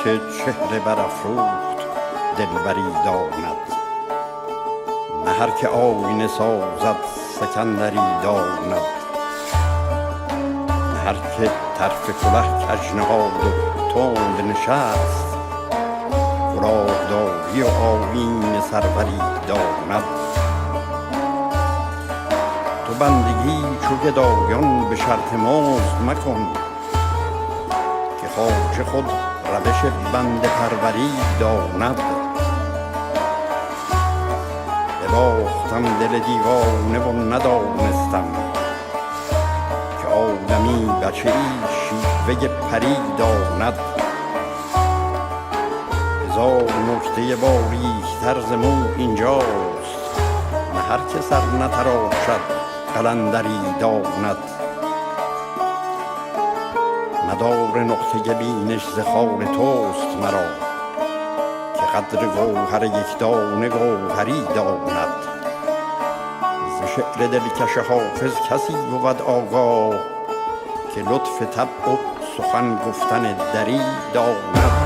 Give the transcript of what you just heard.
که چهره برافروخت دلبری داند، نه هر که آینه سازد سکندری داند، نه هر که طرف کله کج نهاد و تند نشست، فراقداری و آیین سروری داند. تو بندگی چو گدایان به شرط مزد مکن، که خواجه خود روش بنده پروری داند. بباختم دل دیوانه و ندانستم، که آدمی بچه ای شیوه پری داند. هزار نکته باریک‌تر ز مو اینجاست، نه هر که سر نتراشد قلندری داند. مدار نقطه بینش ز خال توست مرا، که قدر گوهر یک دانه گوهری داند. ز شعر دلکش حافظ کسی بود آگاه، که لطف طبع و سخن گفتن دری داند.